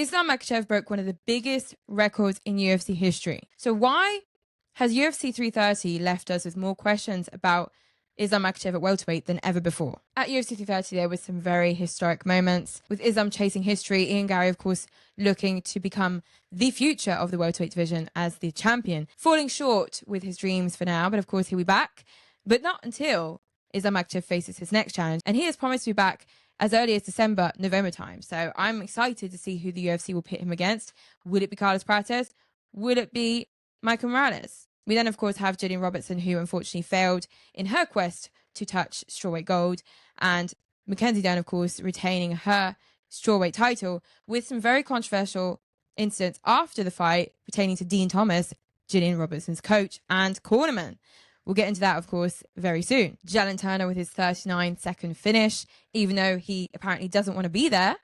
Islam Makhachev broke one of the biggest records in UFC history. So why has UFC 330 left us with more questions about Islam Makhachev at welterweight than ever before? At UFC 330, there were some very historic moments, with Islam chasing history, Ian Garry, of course, looking to become the future of the welterweight division as the champion, falling short with his dreams for now, but of course he'll be back, but not until Islam Makhachev faces his next challenge, and he has promised to be back as early as December, November time. So I'm excited to see who the UFC will pit him against. Would it be Carlos Prates? Would it be Michael Morales? We then, of course, have Jalin Robertson, who unfortunately failed in her quest to touch strawweight gold, and Mackenzie Dern, of course, retaining her strawweight title with some very controversial incidents after the fight pertaining to Dean Thomas, Jalin Robertson's coach and cornerman. We'll get into that, of course, very soon. Jalin Turner with his 39-second finish, even though he apparently doesn't want to be there.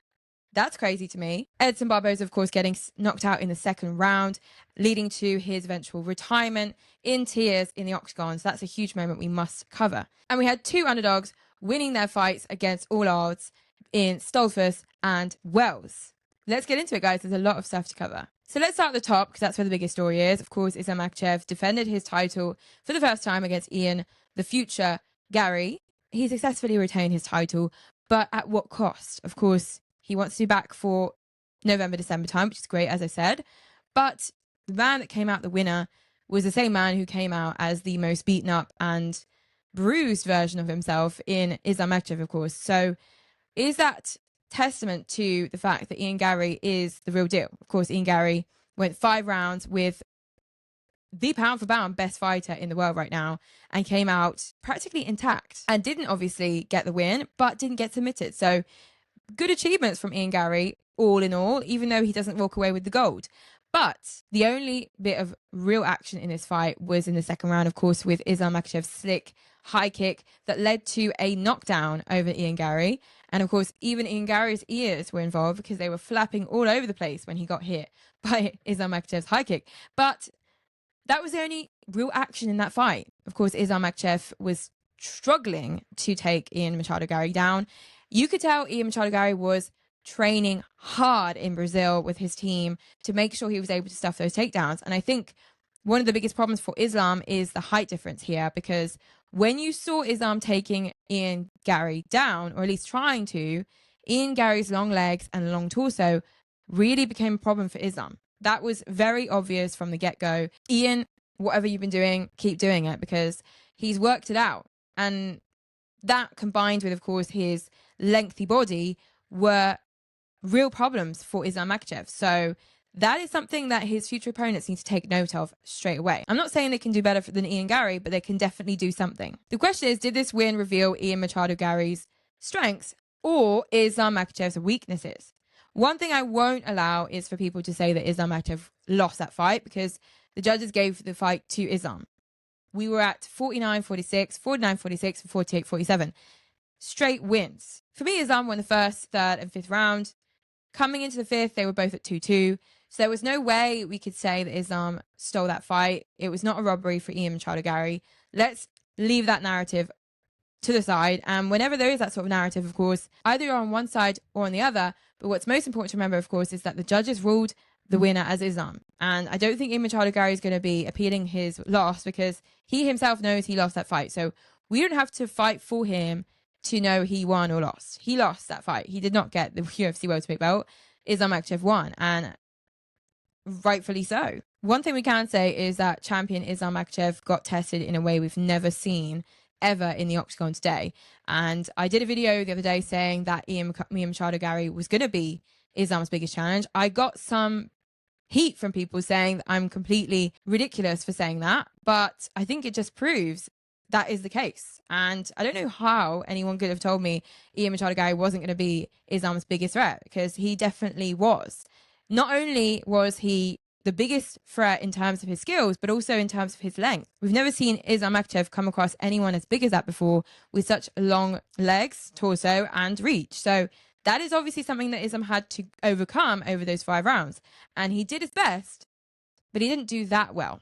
That's crazy to me. Edson Barboza, of course, getting knocked out in the second round, leading to his eventual retirement in tears in the octagon. So that's a huge moment we must cover. And we had two underdogs winning their fights against all odds in Stoltzfus and Wells. Let's get into it, guys. There's a lot of stuff to cover. So let's start at the top, because that's where the biggest story is. Of course, Islam Makhachev defended his title for the first time against Ian, the future Garry. He successfully retained his title, but at what cost? Of course, he wants to be back for November, December time, which is great, as I said. But the man that came out the winner was the same man who came out as the most beaten up and bruised version of himself in Islam Makhachev, of course. So is that testament to the fact that Ian Garry is the real deal? Of course, Ian Garry went 5 rounds with the pound for pound best fighter in the world right now and came out practically intact and didn't obviously get the win, but didn't get submitted. So good achievements from Ian Garry, all in all, even though he doesn't walk away with the gold. But the only bit of real action in this fight was in the second round, of course, with Islam Makhachev's slick high kick that led to a knockdown over Ian Garry. And of course, even Ian Garry's ears were involved because they were flapping all over the place when he got hit by Islam Makhachev's high kick. But that was the only real action in that fight. Of course, Islam Makhachev was struggling to take Ian Machado Garry down. You could tell Ian Machado Garry was training hard in Brazil with his team to make sure he was able to stuff those takedowns. And I think one of the biggest problems for Islam is the height difference here, because when you saw Islam taking Ian Garry down, or at least trying to, Ian Garry's long legs and long torso really became a problem for Islam. That was very obvious from the get-go. Ian, whatever you've been doing, keep doing it, because he's worked it out. And that, combined with, of course, his lengthy body, were real problems for Islam Makhachev. So that is something that his future opponents need to take note of straight away. I'm not saying they can do better than Ian Garry, but they can definitely do something. The question is, did this win reveal Ian Machado Garry's strengths or Islam Makhachev's weaknesses? One thing I won't allow is for people to say that Islam Makhachev lost that fight, because the judges gave the fight to Islam. We were at 49-46, 49-46, and 48-47. Straight wins. For me, Islam won the first, third, and fifth round. Coming into the fifth, they were both at 2-2. So there was no way we could say that Islam stole that fight. It was not a robbery for Ian Machado Garry. Let's leave that narrative to the side. And whenever there is that sort of narrative, of course, either you're on one side or on the other. But what's most important to remember, of course, is that the judges ruled the winner as Islam. And I don't think Ian Machado Garry is going to be appealing his loss, because he himself knows he lost that fight. So we don't have to fight for him to know he won or lost. He lost that fight. He did not get the UFC welterweight belt. Islam Makhachev won, and rightfully so. One thing we can say is that champion Islam Makhachev got tested in a way we've never seen ever in the octagon today. And I did a video the other day saying that Ian Machado Garry was going to be Islam's biggest challenge. I got some heat from people saying that I'm completely ridiculous for saying that, but I think it just proves that is the case. And I don't know how anyone could have told me Ian Machado Garry wasn't going to be Islam's biggest threat, because he definitely was. Not only was he the biggest threat in terms of his skills, but also in terms of his length. We've never seen Islam Makhachev come across anyone as big as that before, with such long legs, torso, and reach. So that is obviously something that Islam had to overcome over those 5 rounds. And he did his best, but he didn't do that well.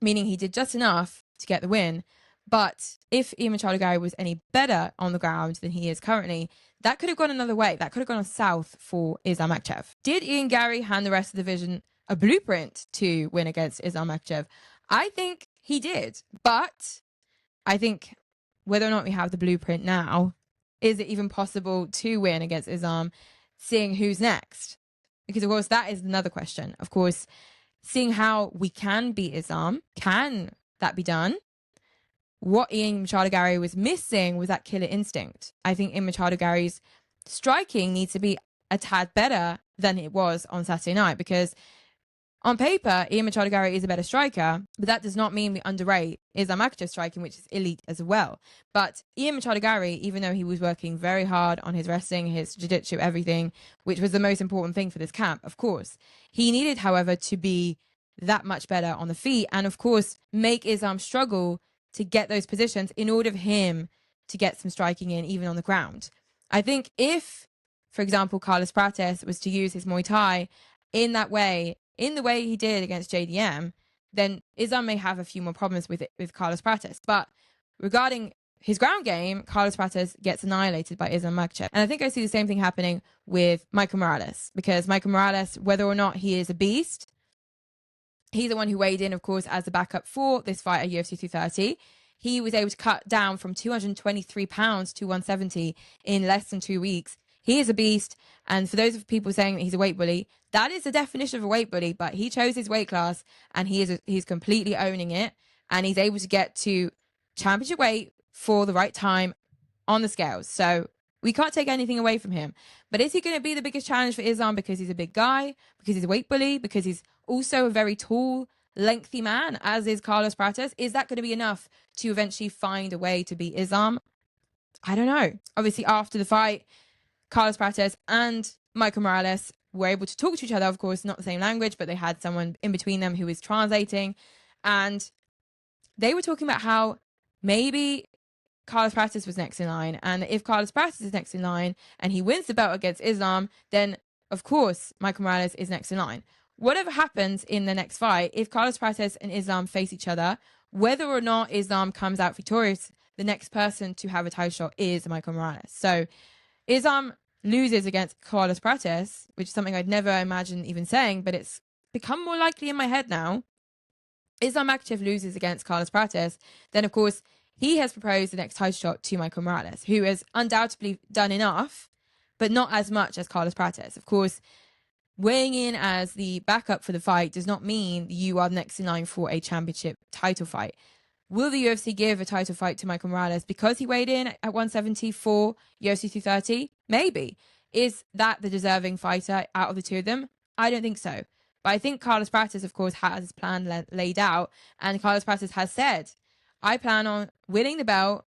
Meaning he did just enough to get the win, But if Ian Machado Garry was any better on the ground than he is currently, that could have gone another way. That could have gone south for Islam Makhachev. Did Ian Garry hand the rest of the division a blueprint to win against Islam Makhachev? I think he did. But I think whether or not we have the blueprint now, is it even possible to win against Islam, seeing who's next? Because, of course, that is another question. Of course, seeing how we can beat Islam, can that be done? What Ian Machado Garry was missing was that killer instinct. I think Ian Machado Garry's striking needs to be a tad better than it was on Saturday night, because on paper, Ian Machado Garry is a better striker, but that does not mean we underrate Islam Makhachev's striking, which is elite as well. But Ian Machado Garry, even though he was working very hard on his wrestling, his jiu-jitsu, everything, which was the most important thing for this camp, of course, he needed, however, to be that much better on the feet and, of course, make Islam struggle to get those positions in order for him to get some striking in, even on the ground. I think if, for example, Carlos Prates was to use his Muay Thai in that way, in the way he did against JDM, then Islam may have a few more problems with Carlos Prates. But regarding his ground game, Carlos Prates gets annihilated by Islam Makhachev. And I think I see the same thing happening with Michael Morales, because Michael Morales, whether or not he is a beast, he's the one who weighed in, of course, as the backup for this fight at UFC 230. He was able to cut down from 223 pounds to 170 in less than 2 weeks. He is a beast. And for those of people saying that he's a weight bully, that is the definition of a weight bully. But he chose his weight class and he's completely owning it. And he's able to get to championship weight for the right time on the scales. So we can't take anything away from him. But is he going to be the biggest challenge for Islam because he's a big guy, because he's a weight bully, because he's also a very tall, lengthy man, as is Carlos Prates? Is that going to be enough to eventually find a way to beat Islam? I don't know. Obviously, after the fight, Carlos Prates and Michael Morales were able to talk to each other, of course, not the same language, but they had someone in between them who was translating. And they were talking about how maybe Carlos Prates was next in line. And if Carlos Prates is next in line and he wins the belt against Islam, then, of course, Michael Morales is next in line. Whatever happens in the next fight, if Carlos Prates and Islam face each other, whether or not Islam comes out victorious, the next person to have a title shot is Michael Morales. So Islam loses against Carlos Prates, which is something I'd never imagined even saying, but it's become more likely in my head now. Islam Makhachev loses against Carlos Prates, then of course he has proposed the next title shot to Michael Morales, who has undoubtedly done enough, but not as much as Carlos Prates. Of course, weighing in as the backup for the fight does not mean you are next in line for a championship title fight. Will the UFC give a title fight to Michael Morales because he weighed in at 170 for UFC 230? Maybe. Is that the deserving fighter out of the two of them? I don't think so. But I think Carlos Prates, of course, has his plan laid out. And Carlos Prates has said, I plan on winning the belt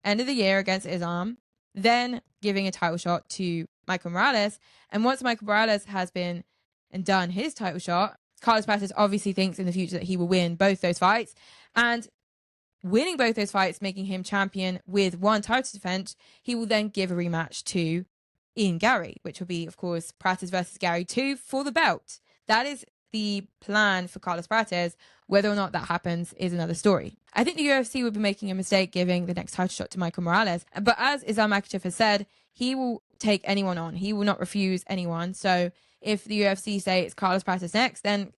end of the year against Islam, then giving a title shot to Michael Morales. And once Michael Morales has been and done his title shot, Carlos Prates obviously thinks in the future that he will win both those fights. And winning both those fights, making him champion with one title defense, he will then give a rematch to Ian Garry, which will be, of course, Prates versus Garry 2 for the belt. That is the plan for Carlos Prates. Whether or not that happens is another story. I think the UFC would be making a mistake giving the next title shot to Michael Morales. But as Islam Makhachev has said, he will take anyone on. He will not refuse anyone. So if the UFC say it's Carlos Prates next, then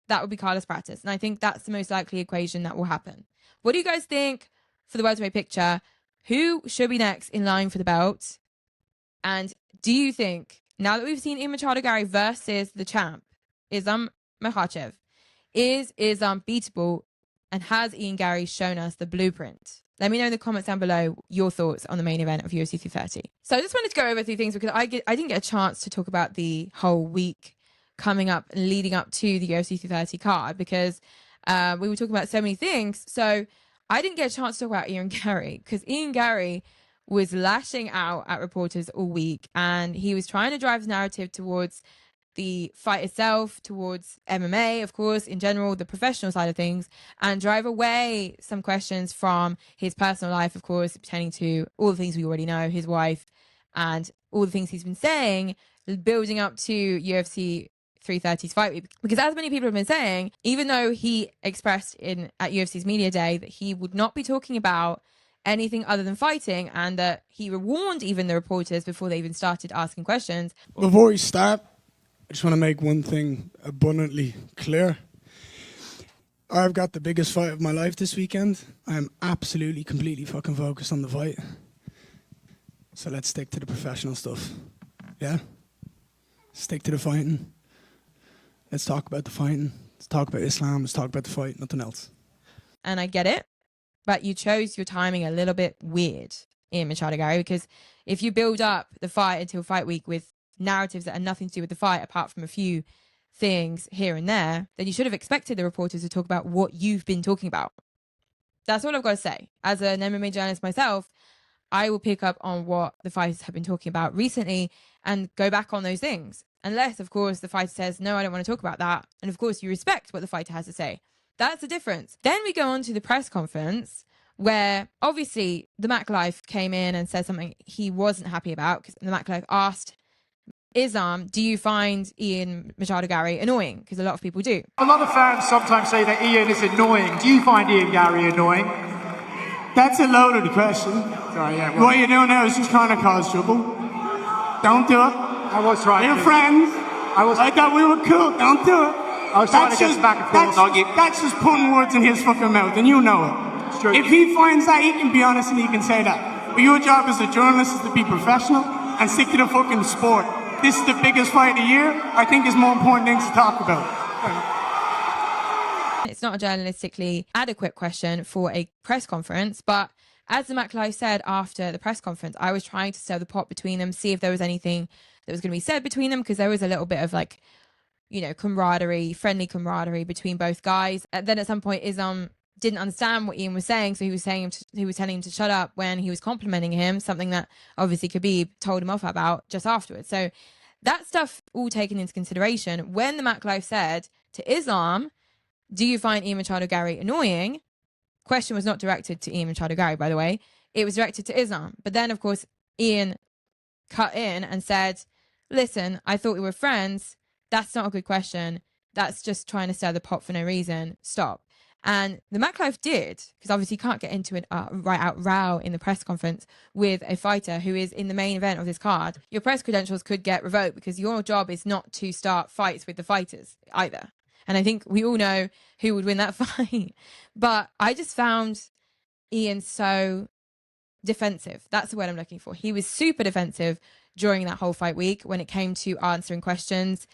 that would be Carlos Prates. And I think that's the most likely equation that will happen. What do you guys think for the welterweight picture? Who should be next in line for the belt? And do you think, now that we've seen Ian Machado Garry versus the champ, Islam Makhachev, is Islam beatable? And has Ian Garry shown us the blueprint? Let me know in the comments down below your thoughts on the main event of UFC 230. So I just wanted to go over a few things because I didn't get a chance to talk about the whole week coming up and leading up to the UFC 230 card because we were talking about so many things. So I didn't get a chance to talk about Ian Garry because Ian Garry was lashing out at reporters all week and he was trying to drive the narrative towards the fight itself, towards MMA, of course, in general, the professional side of things, and drive away some questions from his personal life, of course, pertaining to all the things we already know, his wife, and all the things he's been saying, building up to UFC 330's fight week. Because as many people have been saying, even though he expressed at UFC's media day that he would not be talking about anything other than fighting, and that he warned even the reporters before they even started asking questions. Before we start, I just want to make one thing abundantly clear. I've got the biggest fight of my life this weekend. I'm absolutely, completely fucking focused on the fight. So let's stick to the professional stuff. Yeah? Stick to the fighting. Let's talk about the fighting. Let's talk about Islam. Let's talk about the fight. Nothing else. And I get it, but you chose your timing a little bit weird, Ian Machado Garry, because if you build up the fight until fight week with narratives that had nothing to do with the fight apart from a few things here and there, then you should have expected the reporters to talk about what you've been talking about. That's all I've got to say. As an MMA journalist myself, I will pick up on what the fighters have been talking about recently and go back on those things. Unless, of course, the fighter says, no, I don't want to talk about that. And of course, you respect what the fighter has to say. That's the difference. Then we go on to the press conference where obviously the Makhachev came in and said something he wasn't happy about, because the Makhachev asked Islam, do you find Ian Machado Garry annoying? Because a lot of people do. A lot of fans sometimes say that Ian is annoying. Do you find Ian Garry annoying? That's a loaded question. Sorry, yeah. What you're doing now is just trying to cause trouble. Don't do it. I was trying We're to. friends. I thought we were cool. Don't do it. I was trying to get back and forth. That's just putting words in his fucking mouth, and you know it. It's true. If he finds that, he can be honest and he can say that. But your job as a journalist is to be professional and stick to the fucking sport. This is the biggest fight of the year. I think there's more important things to talk about. It's not a journalistically adequate question for a press conference, but as the Makhachev said after the press conference, I was trying to stir the pot between them, see if there was anything that was going to be said between them, because there was a little bit of like, you know, camaraderie, friendly camaraderie between both guys. And then at some point, Islam didn't understand what Ian was saying, so he was telling him to shut up when he was complimenting him, something that obviously Khabib told him off about just afterwards. So that stuff all taken into consideration. When the Makhachev said to Islam, do you find Ian Machado Garry annoying? Question was not directed to Ian Machado Garry, by the way. It was directed to Islam. But then, of course, Ian cut in and said, listen, I thought we were friends. That's not a good question. That's just trying to stir the pot for no reason. Stop. And the Makhachev did, because obviously you can't get into an right-out row in the press conference with a fighter who is in the main event of this card. Your press credentials could get revoked because your job is not to start fights with the fighters either. And I think we all know who would win that fight. But I just found Ian so defensive. That's the word I'm looking for. He was super defensive during that whole fight week when it came to answering questions,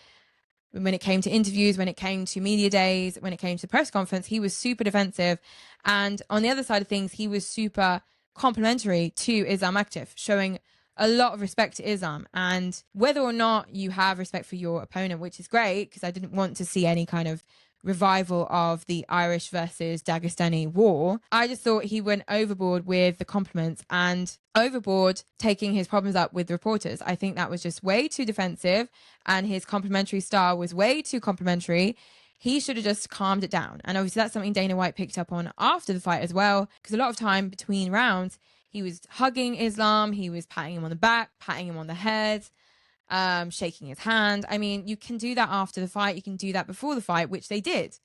when it came to interviews, when it came to media days, when it came to press conference. He was super defensive. And on the other side of things, he was super complimentary to Islam Makhachev, showing a lot of respect to Islam. And whether or not you have respect for your opponent, which is great, because I didn't want to see any kind of revival of the Irish versus Dagestani war, I just thought he went overboard with the compliments and overboard taking his problems up with reporters. I think that was just way too defensive, and his complimentary style was way too complimentary. He should have just calmed it down. And obviously that's something Dana White picked up on after the fight as well, because a lot of time between rounds, he was hugging Islam, he was patting him on the back, patting him on the head, shaking his hand. I mean, you can do that after the fight, you can do that before the fight, which they did.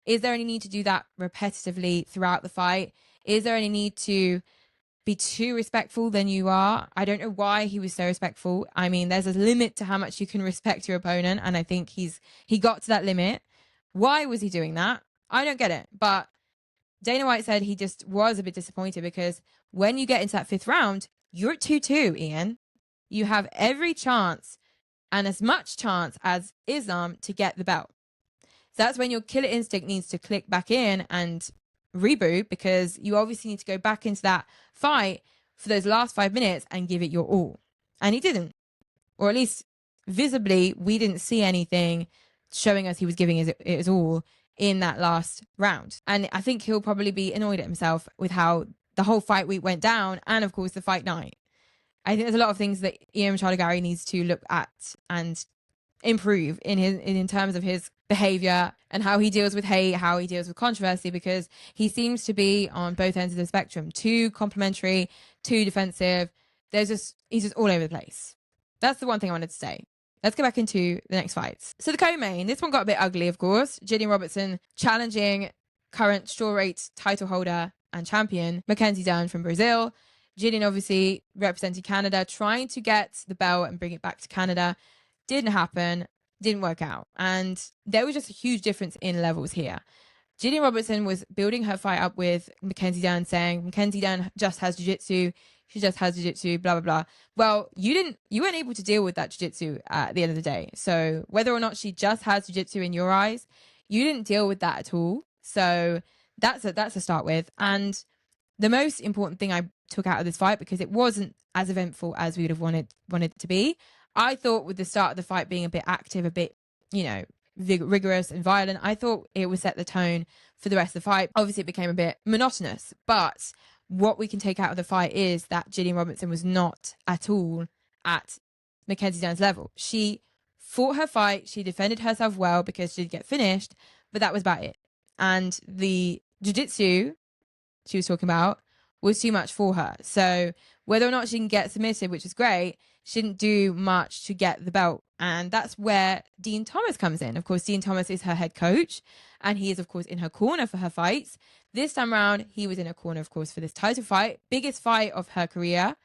Is there any need to do that repetitively throughout the fight? Is there any need to be too respectful than you are? I don't know why he was so respectful. I mean, there's a limit to how much you can respect your opponent, and I think he got to that limit. Why was he doing that? I don't get it. But Dana White said he just was a bit disappointed because when you get into that fifth round, you're at 2-2, Ian. You have every chance and as much chance as Islam to get the belt. So that's when your killer instinct needs to click back in and reboot, because you obviously need to go back into that fight for those last 5 minutes and give it your all. And he didn't. Or at least visibly, we didn't see anything showing us he was giving it his all in that last round. And I think he'll probably be annoyed at himself with how the whole fight week went down, and of course the fight night. I think there's a lot of things that Ian Machado Garry needs to look at and improve in terms of his behavior and how he deals with hate, how he deals with controversy, because he seems to be on both ends of the spectrum. Too complimentary, too defensive. He's just all over the place. That's the one thing I wanted to say. let's get back into the next fights. So the co-main, this one got a bit ugly, of course. Jalin Robertson challenging current strawweight title holder and champion Mackenzie Dern from Brazil. Jalin obviously representing Canada, trying to get the belt and bring it back to Canada. Didn't happen, didn't work out. And there was just a huge difference in levels here. Jalin Robertson was building her fight up with Mackenzie Dern, saying Mackenzie Dern just has jiu-jitsu, she just has jiu-jitsu, blah, blah, blah. Well, you weren't able to deal with that jiu-jitsu at the end of the day. So whether or not she just has jiu-jitsu in your eyes, you didn't deal with that at all. So that's a start with. And the most important thing I took out of this fight, because it wasn't as eventful as we would have wanted it to be, I thought with the start of the fight being a bit active, a bit, rigorous and violent, I thought it would set the tone for the rest of the fight. Obviously, it became a bit monotonous, but what we can take out of the fight is that Jalin Robertson was not at all at Mackenzie Dern's level. She fought her fight, she defended herself well because she did get finished, but that was about it. And the jiu-jitsu she was talking about was too much for her. So whether or not she can get submitted, which is great, she didn't do much to get the belt. And that's where Dean Thomas comes in. Of course, Dean Thomas is her head coach, and he is, of course, in her corner for her fights. This time around, he was in her corner, of course, for this title fight. Biggest fight of her career.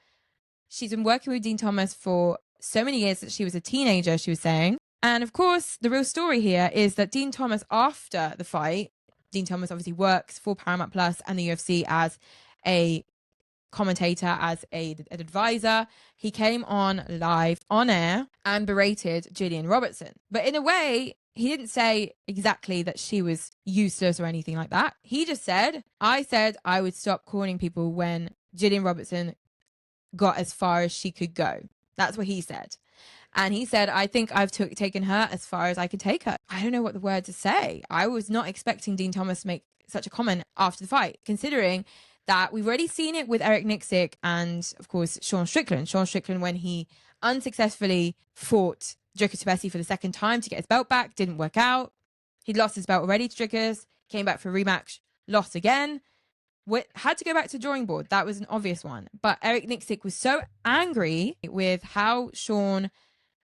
She's been working with Dean Thomas for so many years that she was a teenager, she was saying. And of course, the real story here is that Dean Thomas, after the fight, Dean Thomas obviously works for Paramount Plus and the UFC as a commentator, as an advisor. He came on live on air and berated Jalin Robertson. But in a way, he didn't say exactly that she was useless or anything like that. He just said I would stop cornering people when Jalin Robertson got as far as she could go. That's what he said. And he said, I think I've taken her as far as I could take her. I don't know what the word to say. I was not expecting Dean Thomas to make such a comment after the fight, considering that we've already seen it with Eric Nixick and, of course, Sean Strickland. Sean Strickland, when he unsuccessfully fought Dricus du Plessis for the second time to get his belt back, didn't work out. He'd lost his belt already to Dricus, came back for a rematch, lost again. Had to go back to the drawing board. That was an obvious one. But Eric Nixick was so angry with how Sean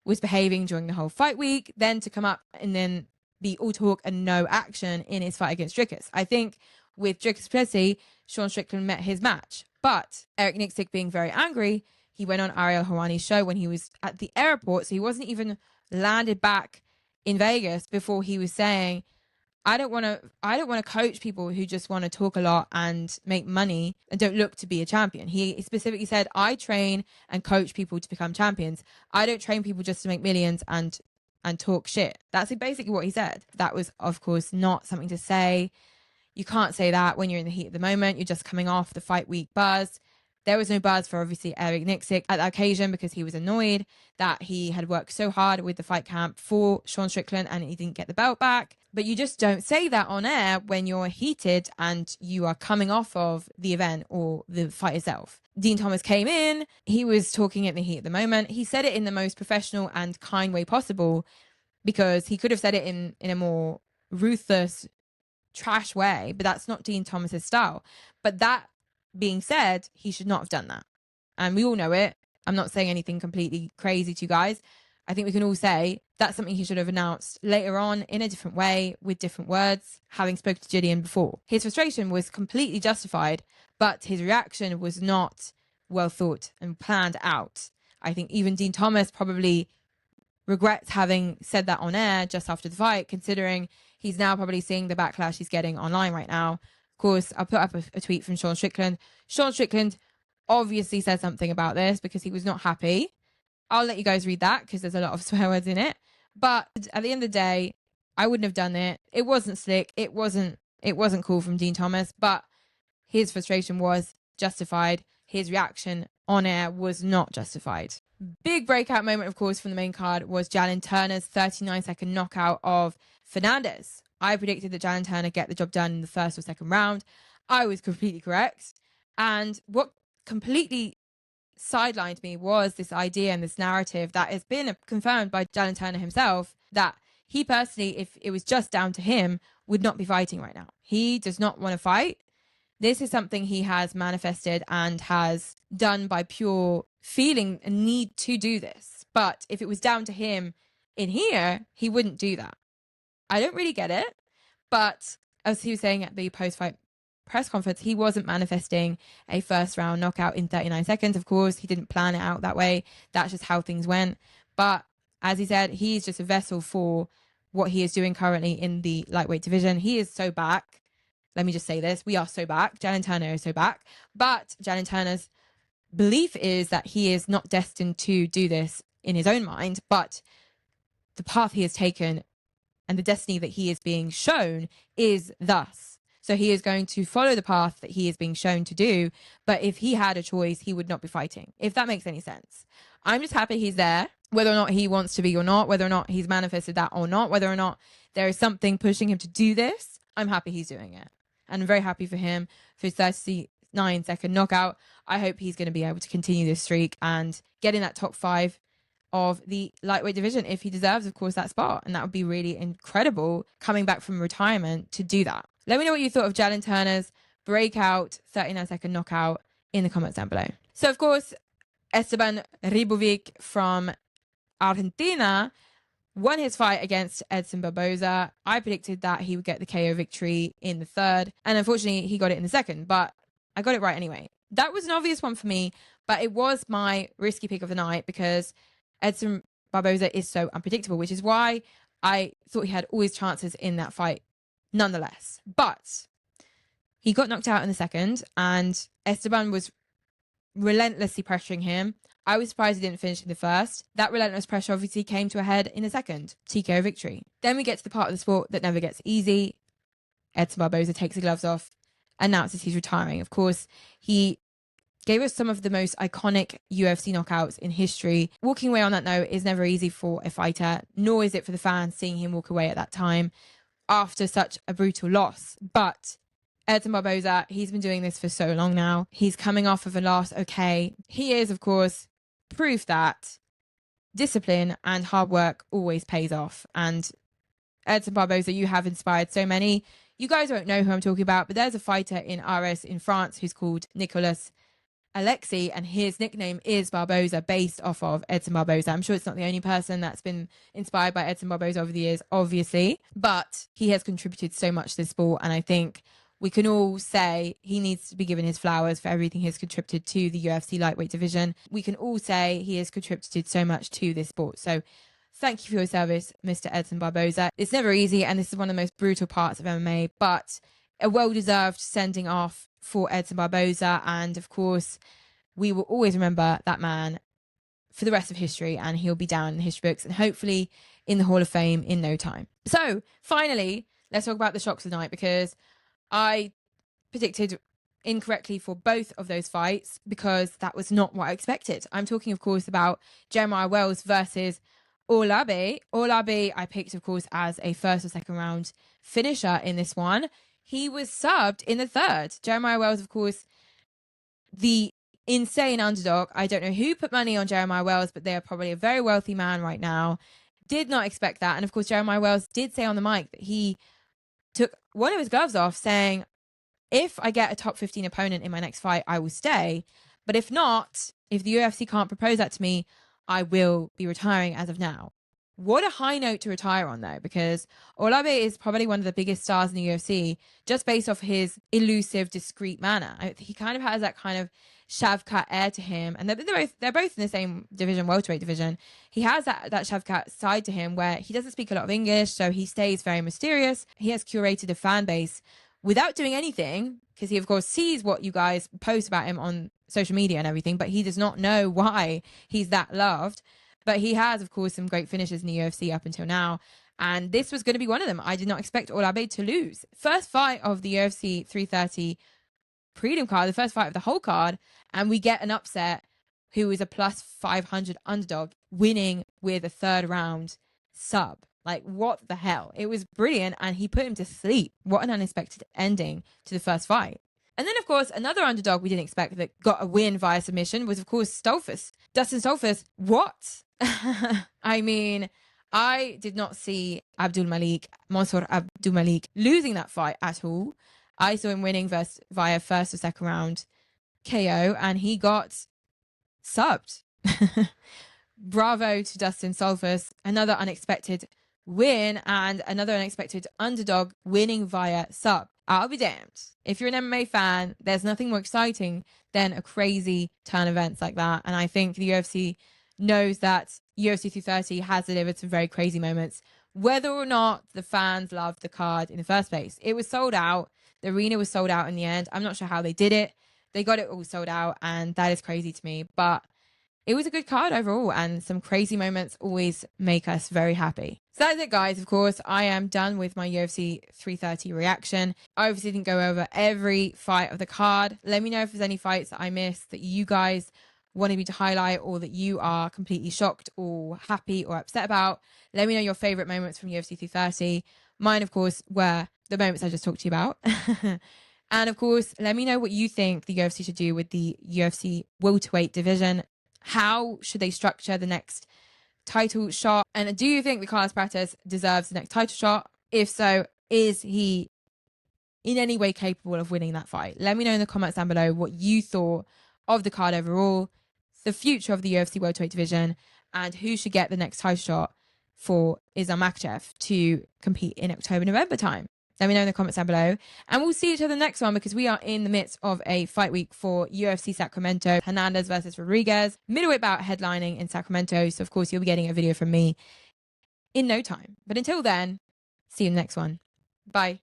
was behaving during the whole fight week, then to come up and then be all talk and no action in his fight against Dricus. I think with Dricus du Plessis, Sean Strickland met his match. But Eric Nixick being very angry, he went on Ariel Helwani's show when he was at the airport, so he wasn't even landed back in Vegas before he was saying, I don't want to coach people who just want to talk a lot and make money and don't look to be a champion. He specifically said, I train and coach people to become champions. I don't train people just to make millions and talk shit. That's basically what he said. That was, of course, not something to say. You can't say that when you're in the heat of the moment. You're just coming off the fight week buzz. There was no buzz for, obviously, Eric Nixick at that occasion because he was annoyed that he had worked so hard with the fight camp for Sean Strickland and he didn't get the belt back. But you just don't say that on air when you're heated and you are coming off of the event or the fight itself. Dean Thomas came in. He was talking in the heat of the moment. He said it in the most professional and kind way possible because he could have said it in a more ruthless, trash way, but that's not Dean Thomas's style. But that being said, he should not have done that. And we all know it. I'm not saying anything completely crazy to you guys. I think we can all say that's something he should have announced later on in a different way with different words, having spoken to Jalin before. His frustration was completely justified, but his reaction was not well thought and planned out. I think even Dean Thomas probably regrets having said that on air just after the fight, considering he's now probably seeing the backlash he's getting online right now. Of course, I'll put up a tweet from Sean Strickland. Sean Strickland obviously said something about this because he was not happy. I'll let you guys read that because there's a lot of swear words in it. But at the end of the day, I wouldn't have done it. It wasn't slick. It wasn't cool from Dean Thomas, but his frustration was justified. His reaction on air was not justified. Big breakout moment, of course, from the main card was Jalin Turner's 39-second knockout of Fernandez. I predicted that Jalin Turner get the job done in the first or second round. I was completely correct. And what completely sidelined me was this idea and this narrative that has been confirmed by Jalin Turner himself, that he personally, if it was just down to him, would not be fighting right now. He does not want to fight. This is something he has manifested and has done by pure feeling a need to do this. But if it was down to him, In here, he wouldn't do that. I don't really get it, but as he was saying at the post-fight press conference, he wasn't manifesting a first round knockout in 39 seconds. Of course, he didn't plan it out that way. That's just how things went. But as he said, he's just a vessel for what he is doing currently in the lightweight division. He is so back. Let me just say this. We are so back. Jalin Turner is so back. But Jalin Turner's belief is that he is not destined to do this in his own mind, but the path he has taken and the destiny that he is being shown is thus. So he is going to follow the path that he is being shown to do. But if he had a choice, he would not be fighting, if that makes any sense. I'm just happy he's there, whether or not he wants to be or not, whether or not he's manifested that or not, whether or not there is something pushing him to do this. I'm happy he's doing it. And I'm very happy for him for his 39-second knockout. I hope he's going to be able to continue this streak and get in that top 5 of the lightweight division if he deserves, of course, that spot. And that would be really incredible coming back from retirement to do that. Let me know what you thought of Jalin Turner's breakout 39-second knockout in the comments down below. So, of course, Esteban Ribovic from Argentina won his fight against Edson Barboza. I predicted that he would get the KO victory in the third, and unfortunately he got it in the second, but I got it right anyway. That was an obvious one for me, but it was my risky pick of the night because Edson Barboza is so unpredictable, which is why I thought he had all his chances in that fight nonetheless. But he got knocked out in the second, and Esteban was relentlessly pressuring him. I was surprised he didn't finish in the first. That relentless pressure obviously came to a head in the second. TKO victory. Then we get to the part of the sport that never gets easy. Edson Barboza takes the gloves off, announces he's retiring. Of course, he gave us some of the most iconic UFC knockouts in history. Walking away on that note is never easy for a fighter, nor is it for the fans seeing him walk away at that time after such a brutal loss. But Edson Barboza, he's been doing this for so long now. He's coming off of a loss, okay. He is, of course, proof that discipline and hard work always pays off. And Edson Barboza, you have inspired so many. You guys won't know who I'm talking about, but there's a fighter in RS in France who's called Nicolas Alexi, and his nickname is Barboza, based off of Edson Barboza. I'm sure it's not the only person that's been inspired by Edson Barboza over the years, obviously, but he has contributed so much to the sport, and I think we can all say he needs to be given his flowers for everything he has contributed to the UFC lightweight division. We can all say he has contributed so much to this sport. So thank you for your service, Mr. Edson Barboza. It's never easy, and this is one of the most brutal parts of MMA, but a well-deserved sending off for Edson Barboza. And of course, we will always remember that man for the rest of history, and he'll be down in the history books and hopefully in the Hall of Fame in no time. So finally, let's talk about the shocks of the night, because I predicted incorrectly for both of those fights because that was not what I expected. I'm talking, of course, about Jeremiah Wells versus Olabe. Olabe, I picked, of course, as a first or second round finisher in this one. He was subbed in the third. Jeremiah Wells, of course, the insane underdog. I don't know who put money on Jeremiah Wells, but they are probably a very wealthy man right now. Did not expect that. And of course, Jeremiah Wells did say on the mic that he took one of his gloves off, saying, if I get a top 15 opponent in my next fight, I will stay. But if not, if the UFC can't propose that to me, I will be retiring as of now. What a high note to retire on, though, because Olabe is probably one of the biggest stars in the UFC just based off his elusive, discreet manner. He kind of has that kind of Shavkat air to him, and they're both in the same division, welterweight division. He has that Shavkat side to him where he doesn't speak a lot of English, so he stays very mysterious. He has curated a fan base without doing anything, because he, of course, sees what you guys post about him on social media and everything, but he does not know why he's that loved. But he has, of course, some great finishes in the UFC up until now. And this was going to be one of them. I did not expect Olabe to lose. First fight of the UFC 330 prelim card, the first fight of the whole card. And we get an upset who is a plus 500 underdog winning with a third round sub. Like, what the hell? It was brilliant. And he put him to sleep. What an unexpected ending to the first fight. And then, of course, another underdog we didn't expect that got a win via submission was, of course, Stoltzfus. Dustin Stoltzfus, what? I mean, I did not see Mansour Abdul Malik losing that fight at all. I saw him winning via first or second round KO, and he got subbed. bravo to Dustin Stoltzfus, another unexpected win and another unexpected underdog winning via sub. I'll be damned. If you're an MMA fan, there's nothing more exciting than a crazy turn events like that. And I think the UFC knows that UFC 230 has delivered some very crazy moments, whether or not the fans loved the card in the first place. It was sold out. The arena was sold out in the end. I'm not sure how they did it. They got it all sold out, and that is crazy to me. But it was a good card overall, and some crazy moments always make us very happy. So that's it, guys. Of course, I am done with my UFC 330 reaction. I obviously didn't go over every fight of the card. Let me know if there's any fights that I missed that you guys wanted me to highlight, or that you are completely shocked or happy or upset about. Let me know your favorite moments from UFC 330. Mine, of course, were the moments I just talked to you about. And of course, let me know what you think the UFC should do with the UFC welterweight division. How should they structure the next title shot? And do you think that Carlos Prates deserves the next title shot? If so, is he in any way capable of winning that fight? Let me know in the comments down below what you thought of the card overall, the future of the UFC welterweight division, and who should get the next title shot for Islam Makhachev to compete in October, November time. Let me know in the comments down below. And we'll see each other next one, because we are in the midst of a fight week for UFC Sacramento. Hernandez versus Rodriguez. Middleweight bout headlining in Sacramento. So, of course, you'll be getting a video from me in no time. But until then, see you in the next one. Bye.